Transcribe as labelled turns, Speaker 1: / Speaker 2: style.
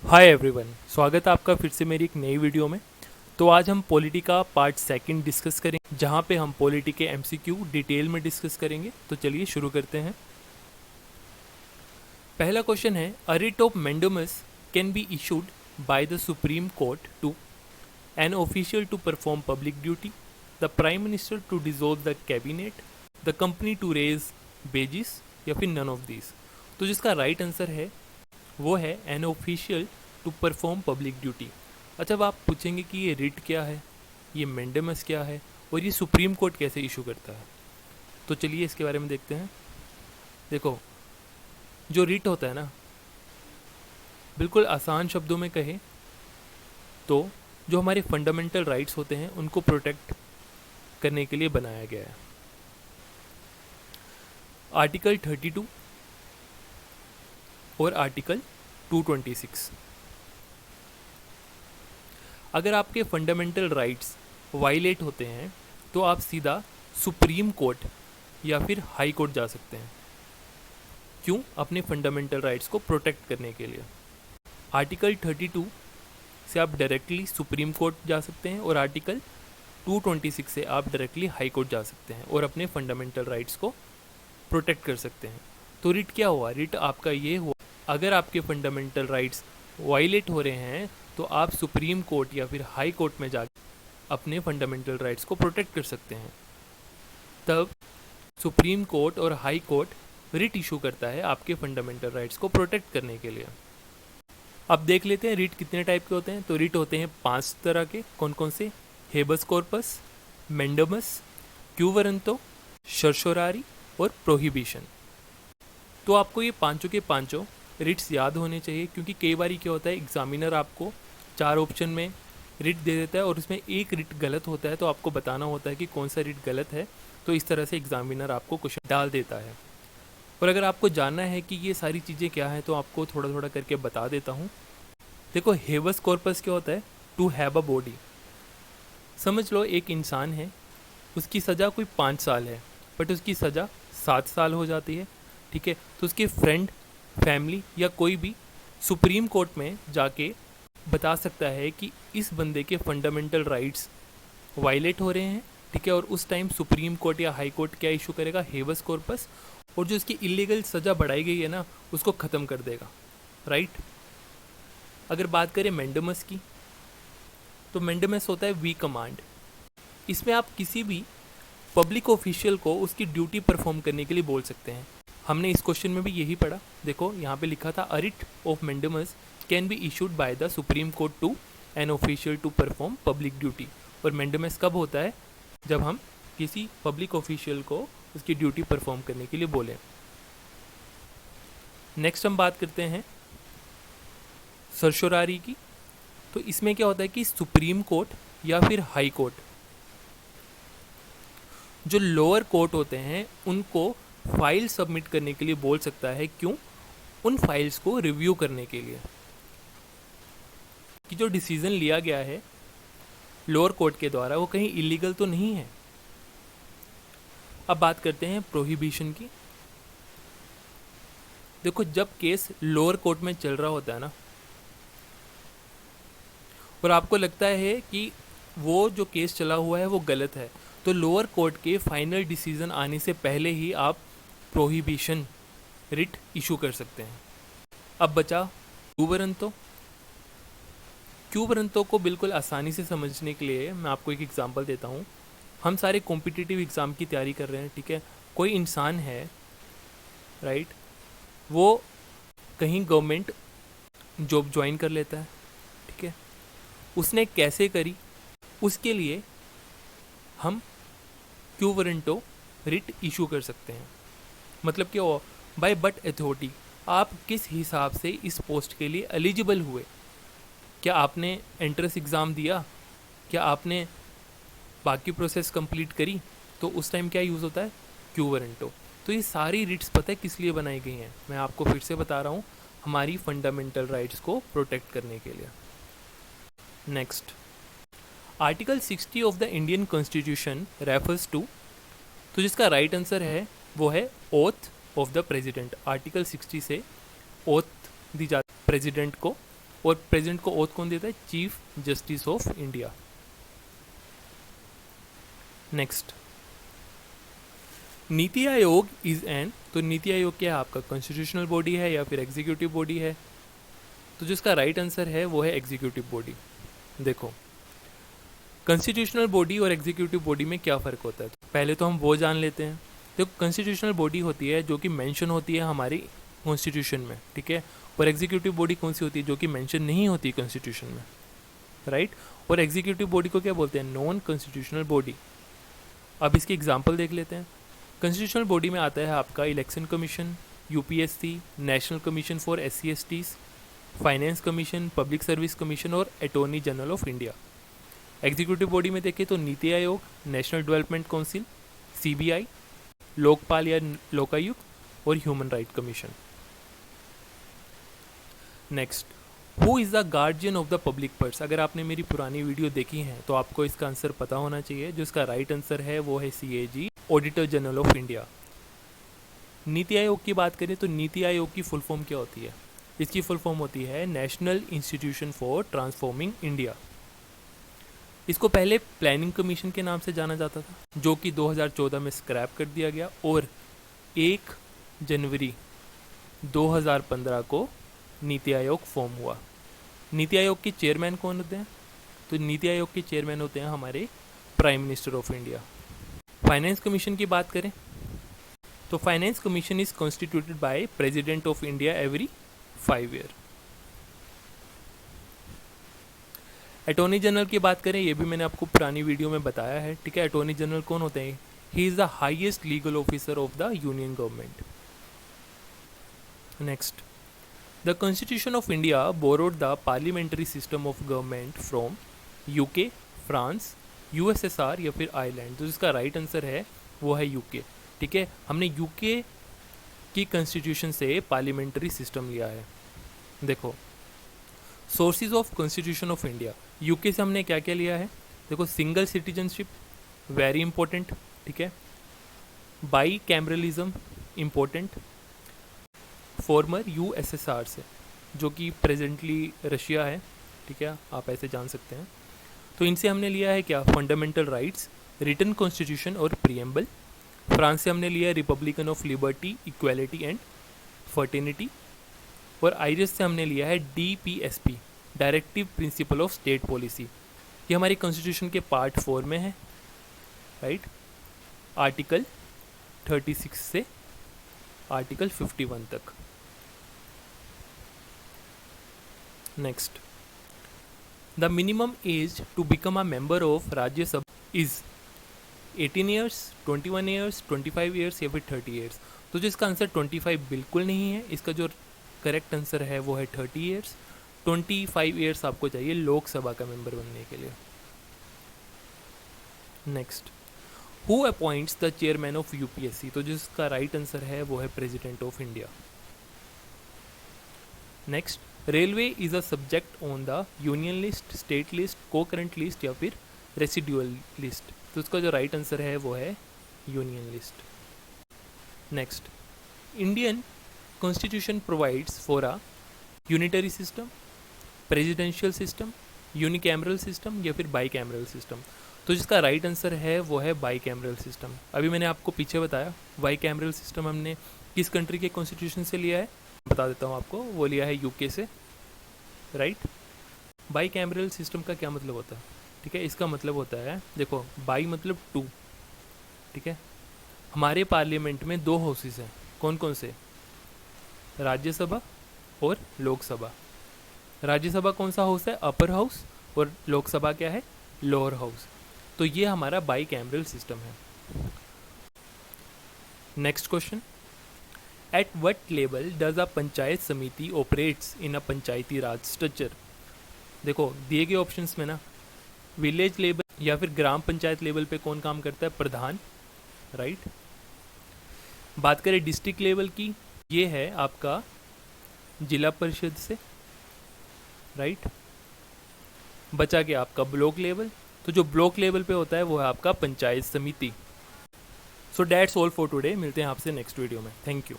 Speaker 1: Hi everyone, स्वागत है आपका फिर से मेरी एक नई वीडियो में। तो आज हम पॉलिटी का पार्ट सेकंड डिस्कस करेंगे, जहां पे हम पॉलिटी के एमसीक्यू डिटेल में डिस्कस करेंगे। तो चलिए शुरू करते हैं। पहला क्वेश्चन है, a writ of mandamus can be issued by the supreme court to an official to perform public duty, the prime minister to dissolve the cabinet, the company to raise wages, या फिर none of these. तो जिसका right answer है वो है an official to perform public duty. अच्छा, अब आप पूछेंगे कि ये रिट क्या है, ये मैंडेमस क्या है, और ये सुप्रीम कोर्ट कैसे इशू करता है। तो चलिए इसके बारे में देखते हैं। देखो, जो रिट होता है ना, बिल्कुल आसान शब्दों में कहे तो जो हमारे फंडामेंटल राइट्स होते हैं उनको प्रोटेक्ट करने के लिए बनाया गया है। आर्टिकल 32 और आर्टिकल 226। अगर आपके फंडामेंटल राइट्स वायलेट होते हैं तो आप सीधा सुप्रीम कोर्ट या फिर हाई कोर्ट जा सकते हैं। क्यों? अपने फंडामेंटल राइट्स को प्रोटेक्ट करने के लिए। आर्टिकल 32 से आप डायरेक्टली सुप्रीम कोर्ट जा सकते हैं और आर्टिकल 226 से आप डायरेक्टली हाई कोर्ट जा सकते हैं और अपने फंडामेंटल राइट्स को प्रोटेक्ट कर सकते हैं। तो रिट क्या हुआ? रिट आपका ये हुआ, अगर आपके फंडामेंटल राइट्स वायलेट हो रहे हैं तो आप सुप्रीम कोर्ट या फिर हाई कोर्ट में जाकर अपने फंडामेंटल राइट्स को प्रोटेक्ट कर सकते हैं। तब सुप्रीम कोर्ट और हाई कोर्ट रिट इशू करता है आपके फंडामेंटल राइट्स को प्रोटेक्ट करने के लिए। अब देख लेते हैं रिट कितने टाइप के होते हैं। तो रिट होते हैं 5 तरह के। कौन कौन से? Habeas corpus, mandamus, quo warranto, certiorari और प्रोहिबिशन। तो आपको ये पांचों के पांचों रिट्स याद होने चाहिए, क्योंकि कई बार क्या होता है, एग्जामिनर आपको 4 ऑप्शन में रिट दे देता है और उसमें एक रिट गलत होता है, तो आपको बताना होता है कि कौन सा रिट गलत है। तो इस तरह से एग्जामिनर आपको क्वेश्चन डाल देता है। और अगर आपको जानना है कि ये सारी चीज़ें क्या हैं तो आपको थोड़ा थोड़ा करके बता देता हूँ। देखो, हेबस कॉर्पस क्या होता है? To have a body. समझ लो एक इंसान है, उसकी सज़ा कोई 5 साल है, बट उसकी सज़ा 7 साल हो जाती है। ठीक है, तो उसके फ्रेंड, फैमिली या कोई भी सुप्रीम कोर्ट में जाके बता सकता है कि इस बंदे के फंडामेंटल राइट्स वायलेट हो रहे हैं। ठीक है, और उस टाइम सुप्रीम कोर्ट या हाई कोर्ट क्या इशू करेगा? Habeas corpus. और जो इसकी इलीगल सज़ा बढ़ाई गई है ना, उसको ख़त्म कर देगा। राइट। अगर बात करें मैंडेमस की, तो मैंडेमस होता है वी कमांड। इसमें आप किसी भी पब्लिक ऑफिशियल को उसकी ड्यूटी परफॉर्म करने के लिए बोल सकते हैं। हमने इस क्वेश्चन में भी यही पढ़ा। देखो यहाँ पे लिखा था, a writ of mandamus can be issued by the supreme court to an official to perform public duty. और मैंडेमस कब होता है? जब हम किसी पब्लिक ऑफिशियल को उसकी ड्यूटी परफॉर्म करने के लिए बोलें। नेक्स्ट हम बात करते हैं सर्सोरारी की। तो इसमें क्या होता है कि सुप्रीम कोर्ट या फिर हाई कोर्ट, जो लोअर कोर्ट होते हैं, उनको फाइल सबमिट करने के लिए बोल सकता है। क्यों? उन फाइल्स को रिव्यू करने के लिए कि जो डिसीजन लिया गया है लोअर कोर्ट के द्वारा वो कहीं इलीगल तो नहीं है। अब बात करते हैं प्रोहिबिशन की। देखो, जब केस लोअर कोर्ट में चल रहा होता है ना, और आपको लगता है कि वो जो केस चला हुआ है वो गलत है, तो लोअर कोर्ट के फाइनल डिसीजन आने से पहले ही आप प्रोहिबिशन रिट इशू कर सकते हैं। अब बचा क्यू वारंटो। क्यू वारंटो को बिल्कुल आसानी से समझने के लिए मैं आपको एक एग्जांपल देता हूँ। हम सारे कॉम्पिटिटिव एग्ज़ाम की तैयारी कर रहे हैं। ठीक है, कोई इंसान है, राइट, वो कहीं गवर्नमेंट जॉब ज्वाइन कर लेता है। ठीक है, उसने कैसे करी, उसके लिए हम क्यू वारंटो रिट इशू कर सकते हैं। मतलब क्या हुआ? बाय बट अथॉरिटी, आप किस हिसाब से इस पोस्ट के लिए एलिजिबल हुए। क्या आपने एंट्रेंस एग्ज़ाम दिया? क्या आपने बाकी प्रोसेस कंप्लीट करी? तो उस टाइम क्या यूज़ होता है? Quo warranto. तो ये सारी रिट्स पता है किस लिए बनाई गई हैं? मैं आपको फिर से बता रहा हूँ, हमारी फंडामेंटल राइट्स को प्रोटेक्ट करने के लिए। Next, article 60 of the Indian constitution refers to, तो जिसका राइट आंसर है वो है oath of the president. Article 60 से ओथ दी जाती है प्रेसिडेंट को, और प्रेसिडेंट को ओथ कौन देता है? Chief justice of India. Next, NITI Aayog is an, तो नीति आयोग क्या है आपका? कॉन्स्टिट्यूशनल बॉडी है या फिर एग्जीक्यूटिव बॉडी है? तो जिसका राइट आंसर है वो है एग्जीक्यूटिव बॉडी। देखो, कॉन्स्टिट्यूशनल बॉडी और एग्जीक्यूटिव बॉडी में क्या फ़र्क होता है? पहले तो हम वो जान लेते हैं। देखो, कॉन्स्टिट्यूशनल बॉडी होती है जो कि मेंशन होती है हमारी कॉन्स्टिट्यूशन में, ठीक है, और एग्जीक्यूटिव बॉडी कौन सी होती है? जो कि मेंशन नहीं होती कॉन्स्टिट्यूशन में, राइट। और एग्जीक्यूटिव बॉडी को क्या बोलते हैं? Non constitutional body. अब इसकी एग्जाम्पल देख लेते हैं। कॉन्स्टिट्यूशनल बॉडी में आता है आपका election commission, UPSC, national commission for SC/STs, finance commission, public service commission और attorney general of India. Executive body में देखें तो NITI Aayog, national development council, CBI, Lokpal या लोकायुक्त और human right commission. Next, who is the guardian of the public purse? अगर आपने मेरी पुरानी वीडियो देखी है तो आपको इसका आंसर पता होना चाहिए। जो इसका राइट आंसर है वो है CAG, auditor general of India. NITI Aayog की बात करें तो नीति आयोग की फुल फॉर्म क्या होती है? इसकी फुल फॉर्म होती है national institution for transforming India. इसको पहले प्लानिंग कमीशन के नाम से जाना जाता था, जो कि 2014 में स्क्रैप कर दिया गया और 1 जनवरी 2015 को नीति आयोग फॉर्म हुआ। नीति आयोग के चेयरमैन कौन होते हैं? तो नीति आयोग के चेयरमैन होते हैं हमारे prime minister of India. Finance commission की बात करें तो finance commission is constituted by president of India every 5 year. Attorney general की बात करें, ये भी मैंने आपको पुरानी वीडियो में बताया है, ठीक है। अटॉर्नी जनरल कौन होते हैं? He is the highest legal officer of the union government. Next, the constitution of India borrowed the parliamentary system of government from UK, France, USSR या फिर आयरलैंड। तो जिसका राइट आंसर है वो है UK, ठीक है। हमने UK की कॉन्स्टिट्यूशन से पार्लियामेंट्री सिस्टम लिया है। देखो, sources of constitution of India, UK से हमने क्या क्या लिया है? देखो, सिंगल सिटीजनशिप वेरी इंपॉर्टेंट, ठीक है। By cameralism important, farmer USSR से, जो कि प्रेजेंटली रशिया है, ठीक है, आप ऐसे जान सकते हैं। तो इनसे हमने लिया है क्या? फंडामेंटल राइट्स, रिटन कॉन्स्टिट्यूशन और प्रीएम्बल। फ्रांस से हमने लिया है Republican of liberty, equality and fraternity. और आयरिश से हमने लिया है DPSP, directive principle of state policy. ये हमारी कॉन्स्टिट्यूशन के पार्ट 4 में है, राइट, आर्टिकल 36 से आर्टिकल 51 तक। Next, the minimum age to become a member of Rajya Sabha is 18 years, 21 years, 25 years या फिर 30 ईयर्स। तो जिसका आंसर 25 बिल्कुल नहीं है, इसका जो करेक्ट आंसर है वो है 30 ईयर्स। 25 ईयर्स आपको चाहिए लोकसभा का मेंबर बनने के लिए। Next, who appoints the chairman of UPSC? तो जिसका राइट आंसर है वो है president of India. Next, railway is a subject on the union list, state list, को करंट लिस्ट या फिर रेसिडुअल लिस्ट। तो उसका जो राइट आंसर है वो है union list. Next, Indian constitution provides for a unitary system, presidential system, unicameral system या फिर बाईकैमरल सिस्टम। तो जिसका राइट आंसर है वो है बाईकैमरल सिस्टम। अभी मैंने आपको पीछे बताया बाईकैमरल सिस्टम हमने किस कंट्री के कॉन्स्टिट्यूशन से लिया है, बता देता हूँ आपको, वो लिया है UK से, राइट। बाईकैमरल सिस्टम का क्या मतलब होता है? ठीक है, इसका मतलब होता है, देखो, बाई मतलब 2, ठीक है। हमारे पार्लियामेंट में 2 हाउसेस हैं, कौन कौन से? राज्यसभा और लोकसभा। राज्यसभा कौन सा हाउस है? अपर हाउस, और लोकसभा क्या है? Lower house. तो ये हमारा बाईकैमरल सिस्टम है। Next question, at what level does a panchayat समिति operates in a Panchayati Raj structure? देखो, दिए गए ऑप्शंस में ना विलेज लेवल या फिर ग्राम पंचायत लेवल पे कौन काम करता है? प्रधान, राइट। बात करें डिस्ट्रिक्ट लेवल की, ये है आपका जिला परिषद से, राइट। बचा गया आपका ब्लॉक लेवल, तो जो ब्लॉक लेवल पे होता है वो है आपका पंचायत समिति। So that's all for today, मिलते हैं आपसे नेक्स्ट वीडियो में। Thank you.